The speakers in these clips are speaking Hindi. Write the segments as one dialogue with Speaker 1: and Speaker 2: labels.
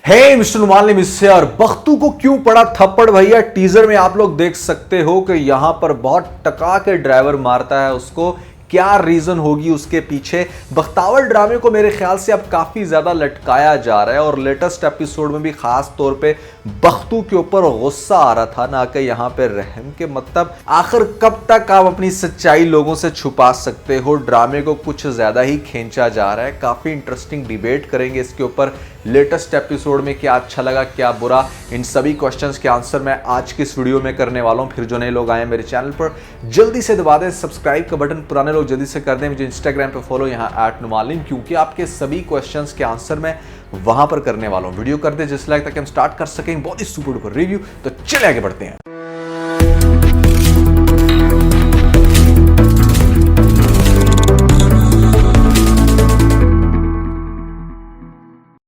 Speaker 1: हे मिस्टर नुमान ने मिससे और बख्तू को क्यों पड़ा थप्पड़ भैया। टीजर में आप लोग देख सकते हो कि यहां पर बहुत टका के ड्राइवर मारता है उसको। क्या रीजन होगी उसके पीछे। बख्तावर ड्रामे को मेरे ख्याल से अब काफी ज्यादा लटकाया जा रहा है और लेटेस्ट एपिसोड में भी खास तौर पे बख्तू के ऊपर गुस्सा आ रहा था ना कि यहां पे रहम के मतलब आखिर कब तक आप अपनी सच्चाई लोगों से छुपा सकते हो। ड्रामे को कुछ ज्यादा ही खींचा जा रहा है। काफी इंटरेस्टिंग डिबेट करेंगे इसके ऊपर। लेटेस्ट एपिसोड में क्या अच्छा लगा क्या बुरा, इन सभी क्वेश्चंस के आंसर मैं आज की इस वीडियो में करने वाला हूं। फिर जो नए लोग आए मेरे चैनल पर जल्दी से दबा दें सब्सक्राइब का बटन, पुराने लोग जल्दी से कर दें मुझे इंस्टाग्राम पे फॉलो यहाँ @नुमालिन, क्योंकि आपके सभी क्वेश्चंस के आंसर मैं वहां पर करने वाला हूं। वीडियो कर दे जिस लाइक तक हम स्टार्ट कर सकें बहुत ही सुपर डुपर रिव्यू। तो चले आगे बढ़ते हैं।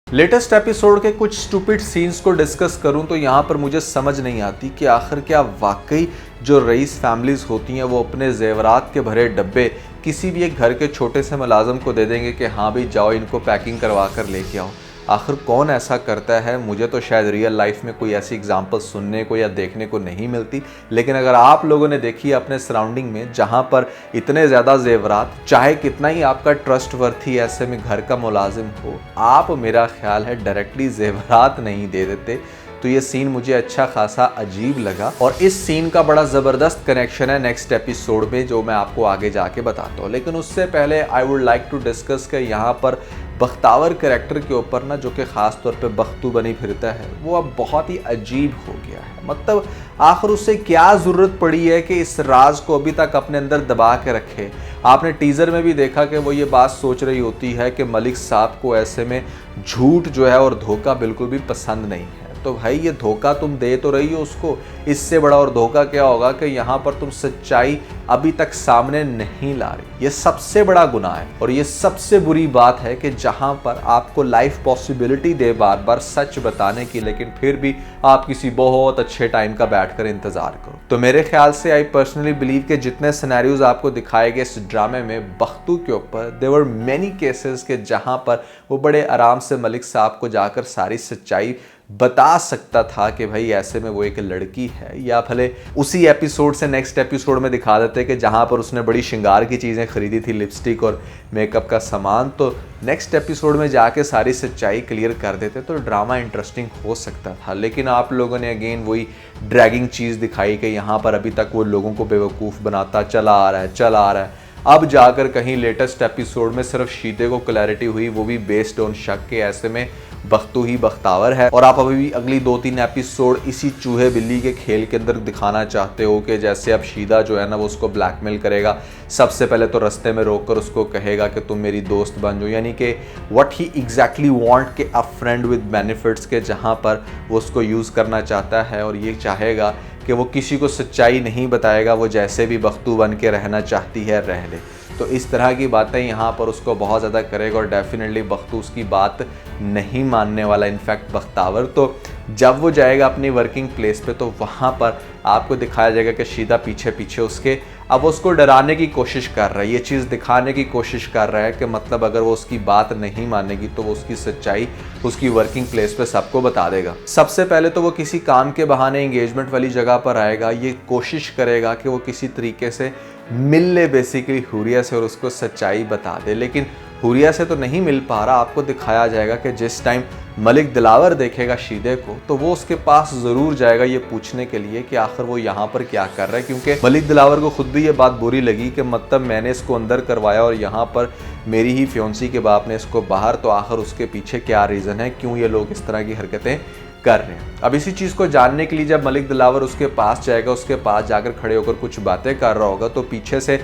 Speaker 1: लेटेस्ट एपिसोड के कुछ स्टूपिड सीन्स को डिस्कस करूं तो यहां पर मुझे समझ नहीं आती कि आखिर क्या वाकई जो रईस फैमिलीज होती हैं वो अपने जेवरात के भरे डब्बे किसी भी एक घर के छोटे से मुलाजम को दे देंगे कि हाँ भाई जाओ इनको पैकिंग करवा कर लेके आओ। आखिर कौन ऐसा करता है। मुझे तो शायद रियल लाइफ में कोई ऐसी एग्जांपल सुनने को या देखने को नहीं मिलती, लेकिन अगर आप लोगों ने देखी अपने सराउंडिंग में जहां पर इतने ज़्यादा जेवरात, चाहे कितना ही आपका ट्रस्ट वर्थी ऐसे में घर का मुलाजिम हो, आप मेरा ख्याल है डायरेक्टली जेवरात नहीं दे देते। तो ये सीन मुझे अच्छा खासा अजीब लगा और इस सीन का बड़ा ज़बरदस्त कनेक्शन है नेक्स्ट एपिसोड में जो मैं आपको आगे जाके बताता हूँ। लेकिन उससे पहले I would like to discuss कि यहाँ पर बख्तावर कैरेक्टर के ऊपर ना जो कि ख़ास तौर पे बख्तू बनी फिरता है वो अब बहुत ही अजीब हो गया है। मतलब आखिर उससे क्या ज़रूरत पड़ी है कि इस राज को अभी तक अपने अंदर दबा के रखे। आपने टीज़र में भी देखा कि वो ये बात सोच रही होती है कि मलिक साहब को ऐसे में झूठ जो है और धोखा बिल्कुल भी पसंद नहीं है। तो भाई ये धोखा तुम दे तो रही हो उसको, इससे बड़ा और धोखा क्या होगा कि यहाँ पर तुम सच्चाई अभी तक सामने नहीं ला रही। ये सबसे बड़ा गुनाह है और ये सबसे बुरी बात है कि जहाँ पर आपको लाइफ पॉसिबिलिटी दे बार बार सच बताने की, लेकिन फिर भी आप किसी बहुत अच्छे टाइम का बैठकर इंतजार करो। तो मेरे ख्याल से आई पर्सनली बिलीव के जितने सिनेरियोज आपको दिखाए गए इस ड्रामे में बख्तू के ऊपर, देयर वर मेनी केसेस के जहाँ पर वो बड़े आराम से मलिक साहब को जाकर सारी सच्चाई बता सकता था कि भाई ऐसे में वो एक लड़की है, या भले उसी एपिसोड से नेक्स्ट एपिसोड में दिखा देते कि जहाँ पर उसने बड़ी श्रृंगार की चीज़ें खरीदी थी, लिपस्टिक और मेकअप का सामान, तो नेक्स्ट एपिसोड में जाके सारी सच्चाई क्लियर कर देते तो ड्रामा इंटरेस्टिंग हो सकता था। लेकिन आप लोगों ने अगेन वही ड्रैगिंग चीज़ दिखाई कि यहाँ पर अभी तक वो लोगों को बेवकूफ़ बनाता चला आ रहा है। अब जाकर कहीं लेटेस्ट एपिसोड में सिर्फ शीदे को क्लैरिटी हुई, वो भी बेस्ड ऑन शक के ऐसे में बख्तू ही बख्तावर है। और आप अभी भी अगली 2-3 एपिसोड इसी चूहे बिल्ली के खेल के अंदर दिखाना चाहते हो कि जैसे अब शीदा जो है ना वो उसको ब्लैकमेल करेगा। सबसे पहले तो रास्ते में रोककर उसको कहेगा कि तुम मेरी दोस्त बन जाओ, यानी कि व्हाट ही एग्जैक्टली वांट के अ फ्रेंड विद बेनिफिट्स के, जहाँ पर वो उसको यूज़ करना चाहता है और ये चाहेगा कि वो किसी को सच्चाई नहीं बताएगा, वो जैसे भी बख्तू बन के रहना चाहती है रह ले। तो इस तरह की बातें यहाँ पर उसको बहुत ज़्यादा करेगा और डेफिनेटली बख्तू उसकी बात नहीं मानने वाला। इनफैक्ट बख्तावर तो जब वो जाएगा अपनी वर्किंग प्लेस पे तो वहाँ पर आपको दिखाया जाएगा कि शीदा पीछे पीछे उसके अब उसको डराने की कोशिश कर रहा है, ये चीज़ दिखाने की कोशिश कर रहा है कि मतलब अगर वो उसकी बात नहीं मानेगी तो वो उसकी सच्चाई उसकी वर्किंग प्लेस पे सबको बता देगा। सबसे पहले तो वो किसी काम के बहाने एंगेजमेंट वाली जगह पर आएगा, ये कोशिश करेगा कि वो किसी तरीके से मिल ले बेसिकली हुरिया से और उसको सच्चाई बता दे, लेकिन हुरिया से तो नहीं मिल पा रहा। आपको दिखाया जाएगा कि जिस टाइम मलिक दिलावर देखेगा शीदे को तो वो उसके पास ज़रूर जाएगा ये पूछने के लिए कि आखिर वो यहाँ पर क्या कर रहा है, क्योंकि मलिक दिलावर को खुद भी ये बात बुरी लगी कि मतलब मैंने इसको अंदर करवाया और यहाँ पर मेरी ही फियोंसी के बाप ने इसको बाहर, तो आखिर उसके पीछे क्या रीज़न है, क्यों ये लोग इस तरह की हरकतें कर रहे हैं। अब इसी चीज़ को जानने के लिए जब मलिक दिलावर उसके पास जाएगा, उसके पास जाकर खड़े होकर कुछ बातें कर रहा होगा तो पीछे से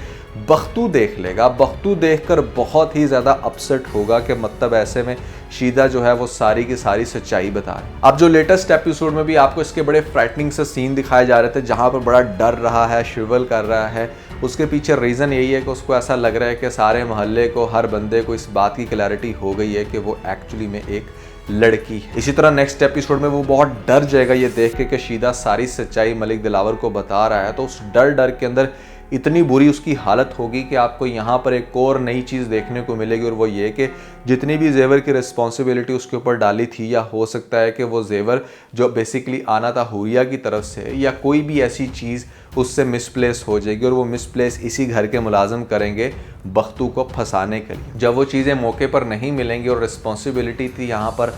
Speaker 1: बख्तू देख लेगा। बख्तू देखकर बहुत ही ज़्यादा अपसेट होगा कि मतलब ऐसे में शीदा जो है वो सारी की सारी सच्चाई बता रही है। अब जो लेटेस्ट एपिसोड में भी आपको इसके बड़े फ्राइटनिंग से सीन दिखाए जा रहे थे जहाँ पर बड़ा डर रहा है, शिवल कर रहा है, उसके पीछे रीज़न यही है कि उसको ऐसा लग रहा है कि सारे मोहल्ले को, हर बंदे को इस बात की क्लैरिटी हो गई है कि वो एक्चुअली में एक लड़की है। इसी तरह नेक्स्ट एपिसोड में वो बहुत डर जाएगा ये देख के कि शीदा सारी सच्चाई मलिक दिलावर को बता रहा है, तो उस डर के अंदर इतनी बुरी उसकी हालत होगी कि आपको यहाँ पर एक और नई चीज़ देखने को मिलेगी, और वो ये कि जितनी भी जेवर की रिस्पॉन्सिबिलिटी उसके ऊपर डाली थी, या हो सकता है कि वो जेवर जो बेसिकली आना था हुरिया की तरफ से, या कोई भी ऐसी चीज़ उससे मिसप्लेस हो जाएगी, और वो मिसप्लेस इसी घर के मुलाजिम करेंगे बख्तू को फंसाने के लिए। जब वो चीज़ें मौके पर नहीं मिलेंगी और रिस्पॉन्सिबिलिटी थी यहाँ पर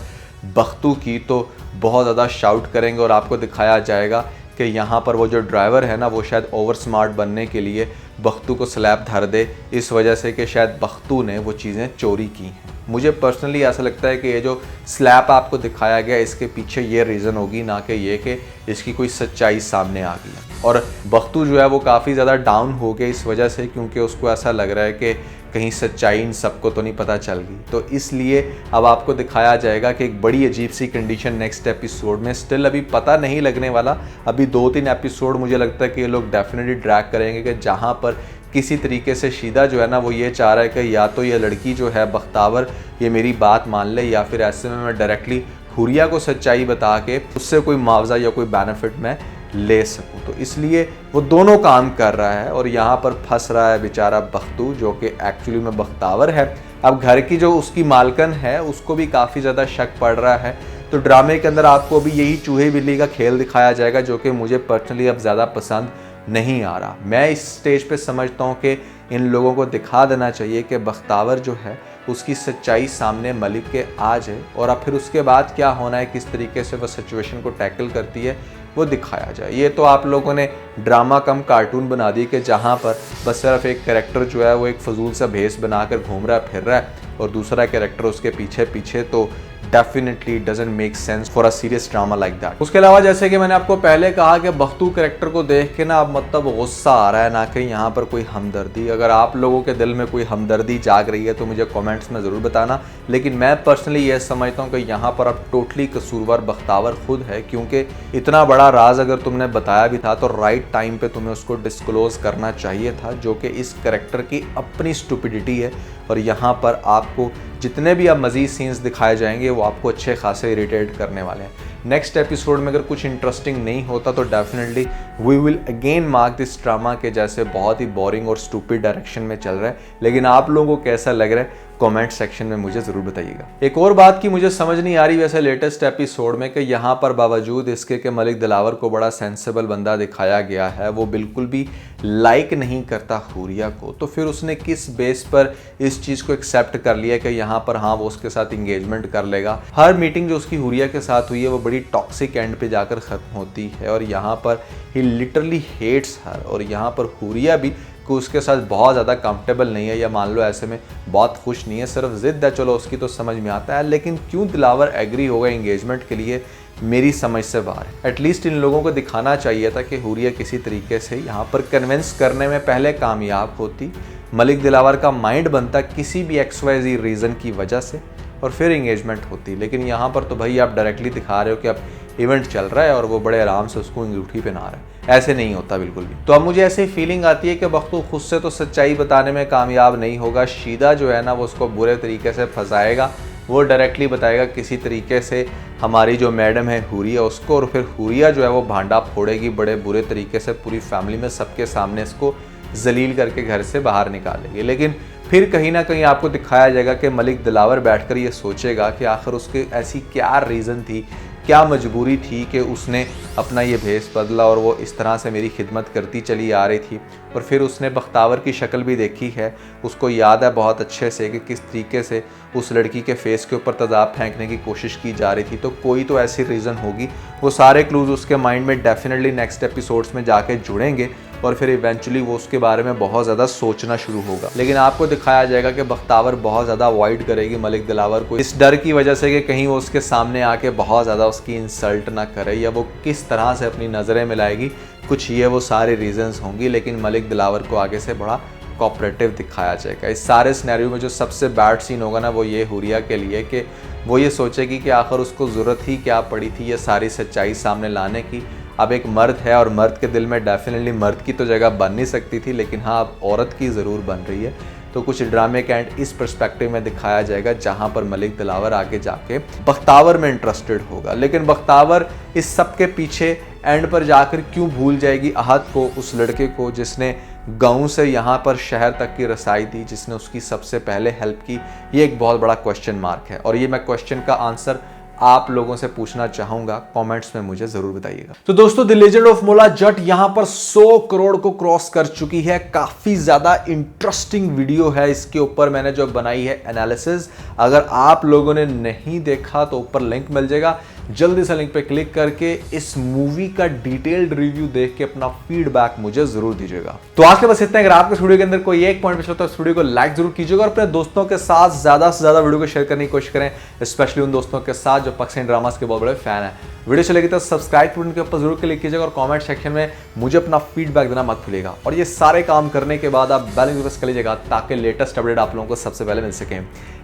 Speaker 1: बख्तू की, तो बहुत ज़्यादा शाउट करेंगे और आपको दिखाया जाएगा कि यहाँ पर वो जो ड्राइवर है ना, वो शायद ओवर स्मार्ट बनने के लिए बख्तू को स्लैब धर दे, इस वजह से कि शायद बख्तू ने वो चीज़ें चोरी की हैं। मुझे पर्सनली ऐसा लगता है कि ये जो स्लैब आपको दिखाया गया, इसके पीछे ये रीज़न होगी, ना कि ये कि इसकी कोई सच्चाई सामने आ गई है। और बख्तू जो है वो काफ़ी ज़्यादा डाउन हो गया इस वजह से, क्योंकि उसको ऐसा लग रहा है कि कहीं सच्चाई इन सबको तो नहीं पता चल गई। तो इसलिए अब आपको दिखाया जाएगा कि एक बड़ी अजीब सी कंडीशन नेक्स्ट एपिसोड में, स्टिल अभी पता नहीं लगने वाला, अभी 2-3 एपिसोड मुझे लगता है कि ये लोग डेफिनेटली ड्रैग करेंगे, कि जहाँ पर किसी तरीके से शीदा जो है ना, वो ये चाह रहा है कि या तो ये लड़की जो है बख्तावर ये मेरी बात मान ले, या फिर ऐसे में मैं डायरेक्टली हुरिया को सच्चाई बता के उससे कोई मुआवजा या कोई बेनिफिट मैं ले सकूं। तो इसलिए वो दोनों काम कर रहा है, और यहाँ पर फंस रहा है बेचारा बख्तू, जो कि एक्चुअली में बख्तावर है। अब घर की जो उसकी मालकन है उसको भी काफ़ी ज़्यादा शक पड़ रहा है। तो ड्रामे के अंदर आपको अभी यही चूहे बिल्ली का खेल दिखाया जाएगा, जो कि मुझे पर्सनली अब ज़्यादा पसंद नहीं आ रहा। मैं इस स्टेज पे समझता हूँ कि इन लोगों को दिखा देना चाहिए कि बख्तावर जो है उसकी सच्चाई सामने मलिक के आ जाए, और अब फिर उसके बाद क्या होना है, किस तरीके से वह सिचुएशन को टैकल करती है, वो दिखाया जाए। ये तो आप लोगों ने ड्रामा कम कार्टून बना दी कि जहाँ पर बस सिर्फ एक कैरेक्टर जो है वो एक फजूल सा भेस बनाकर घूम रहा है फिर रहा है, और दूसरा कैरेक्टर उसके पीछे पीछे, तो definitely doesn't make sense for a serious drama like that. उसके अलावा जैसे कि मैंने आपको पहले कहा कि बख्तू कैरेक्टर को देख के ना अब मतलब गुस्सा आ रहा है, ना कि यहाँ पर कोई हमदर्दी। अगर आप लोगों के दिल में कोई हमदर्दी जाग रही है तो मुझे कमेंट्स में ज़रूर बताना, लेकिन मैं पर्सनली ये समझता हूँ कि यहाँ पर अब टोटली कसूरवार बख्तावर खुद है, क्योंकि इतना बड़ा राज अगर तुमने बताया भी था तो राइट टाइम पर तुम्हें उसको डिस्क्लोज करना चाहिए था, जो कि इस कैरेक्टर की अपनी स्टुपिडिटी है। और यहाँ पर आपको जितने भी अब मज़ीद सीन्स दिखाए जाएंगे वो आपको अच्छे खासे इरिटेट करने वाले हैं। नेक्स्ट एपिसोड में अगर कुछ इंटरेस्टिंग नहीं होता तो definitely we will again mark this drama के जैसे बहुत ही बोरिंग और स्टूपिड डायरेक्शन में चल रहा है। लेकिन आप लोगों को कैसा लग रहा है कमेंट सेक्शन में मुझे ज़रूर बताइएगा। एक और बात की मुझे समझ नहीं आ रही वैसे लेटेस्ट एपिसोड में, कि यहाँ पर बावजूद इसके कि मलिक दिलावर को बड़ा सेंसिबल बंदा दिखाया गया है, वो बिल्कुल भी लाइक नहीं करता हुरिया को, तो फिर उसने किस बेस पर इस चीज़ को एक्सेप्ट कर लिया कि यहाँ पर हाँ वो उसके साथ इंगेजमेंट कर लेगा। हर मीटिंग जो उसकी हुरिया के साथ हुई है वो बड़ी टॉक्सिक एंड पे जाकर ख़त्म होती है, और यहाँ पर ही लिटरली हेट्स हर, और यहाँ पर हुरिया भी कि उसके साथ बहुत ज़्यादा कंफर्टेबल नहीं है, या मान लो ऐसे में बहुत खुश नहीं है, सिर्फ ज़िद है, चलो उसकी तो समझ में आता है, लेकिन क्यों दिलावर एग्री होगा एंगेजमेंट के लिए मेरी समझ से बाहर है। एटलीस्ट इन लोगों को दिखाना चाहिए था कि हुरिया किसी तरीके से यहाँ पर कन्विंस करने में पहले कामयाब होती, मलिक दिलावर का माइंड बनता किसी भी XYZ रीज़न की वजह से, और फिर इंगेजमेंट होती। लेकिन यहाँ पर तो भाई आप डायरेक्टली दिखा रहे हो कि अब इवेंट चल रहा है और वो बड़े आराम से उसको अंगूठी पहना रहा है, ऐसे नहीं होता बिल्कुल भी। तो अब मुझे ऐसी फीलिंग आती है कि बख्तू खुद से तो सच्चाई बताने में कामयाब नहीं होगा, शीदा जो है ना वो उसको बुरे तरीके से फंसाएगा, वो डायरेक्टली बताएगा किसी तरीके से हमारी जो मैडम है हुरिया उसको, और फिर हुरिया जो है वो भांडा फोड़ेगी बड़े बुरे तरीके से, पूरी फैमिली में सबके सामने इसको जलील करके घर से बाहर निकालेगी। लेकिन फिर कहीं ना कहीं आपको दिखाया जाएगा कि मलिक दिलावर बैठकर ये सोचेगा कि आखिर उसके ऐसी क्या रीज़न थी, क्या मजबूरी थी कि उसने अपना ये भेस बदला और वो इस तरह से मेरी खिदमत करती चली आ रही थी। और फिर उसने बख्तावर की शक्ल भी देखी है, उसको याद है बहुत अच्छे से कि किस तरीके से उस लड़की के फेस के ऊपर तेज़ाब फेंकने की कोशिश की जा रही थी। तो कोई तो ऐसी रीज़न होगी, वो सारे क्लूज़ उसके माइंड में डेफिनेटली नेक्स्ट एपिसोड्स में जाके जुड़ेंगे, और फिर इवेंचुअली वो उसके बारे में बहुत ज़्यादा सोचना शुरू होगा। लेकिन आपको दिखाया जाएगा कि बख्तावर बहुत ज़्यादा अवॉइड करेगी मलिक दिलावर को, इस डर की वजह से कि कहीं वो उसके सामने आके बहुत ज़्यादा उसकी इंसल्ट ना करे, या वो किस तरह से अपनी नज़रें मिलाएगी, कुछ ये वो सारे रीजंस होंगी। लेकिन मलिक दिलावर को आगे से बड़ा कोऑपरेटिव दिखाया जाएगा। इस सारे सिनेरियो में जो सबसे बैड सीन होगा ना वो ये हुरिया के लिए, कि वो ये सोचेगी कि आखिर उसको ज़रूरत ही क्या पड़ी थी ये सारी सच्चाई सामने लाने की। अब एक मर्द है और मर्द के दिल में डेफिनेटली मर्द की तो जगह बन नहीं सकती थी, लेकिन हाँ अब औरत की ज़रूर बन रही है। तो कुछ ड्रामे का एंड इस पर्सपेक्टिव में दिखाया जाएगा, जहाँ पर मलिक दिलावर आगे जाके बख्तावर में इंटरेस्टेड होगा। लेकिन बख्तावर इस सब के पीछे एंड पर जाकर क्यों भूल जाएगी अहद को, उस लड़के को जिसने गाँव से यहाँ पर शहर तक की रसाई दी, जिसने उसकी सबसे पहले हेल्प की, ये एक बहुत बड़ा क्वेश्चन मार्क है। और ये मैं क्वेश्चन का आंसर आप लोगों से पूछना चाहूंगा, कमेंट्स में मुझे जरूर बताइएगा। तो दोस्तों, द लेजेंड ऑफ मुल्ला जट यहां पर 100 करोड़ को क्रॉस कर चुकी है। काफी ज्यादा इंटरेस्टिंग वीडियो है, इसके ऊपर मैंने जो बनाई है एनालिसिस, अगर आप लोगों ने नहीं देखा तो ऊपर लिंक मिल जाएगा, जल्दी से लिंक पे क्लिक करके इस मूवी का डिटेल्ड रिव्यू देख के अपना फीडबैक मुझे जरूर दीजिएगा। तो आज के बस इतना। अगर आपके वीडियो के अंदर कोई एक पॉइंट पिछला तो इस वीडियो को लाइक जरूर कीजिएगा और अपने दोस्तों के साथ ज्यादा से ज्यादा वीडियो को शेयर करने की कोशिश करें, स्पेशली उन दोस्तों के साथ जो पाकिस्तानी ड्रामास के बहुत बड़े फैन है। वीडियो चलेगी तो सब्सक्राइब बटन के ऊपर जरूर क्लिक कीजिएगा और कमेंट सेक्शन में मुझे अपना फीडबैक देना मत भूलिएगा। और ये सारे काम करने के बाद आप बेल आइकन प्रेस कर लीजिएगा ताकि लेटेस्ट अपडेट आप लोगों को सबसे पहले मिल सके।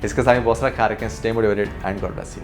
Speaker 1: इसके साथ ही बहुत सारा ख्याल रखें। Stay motivated and God bless you.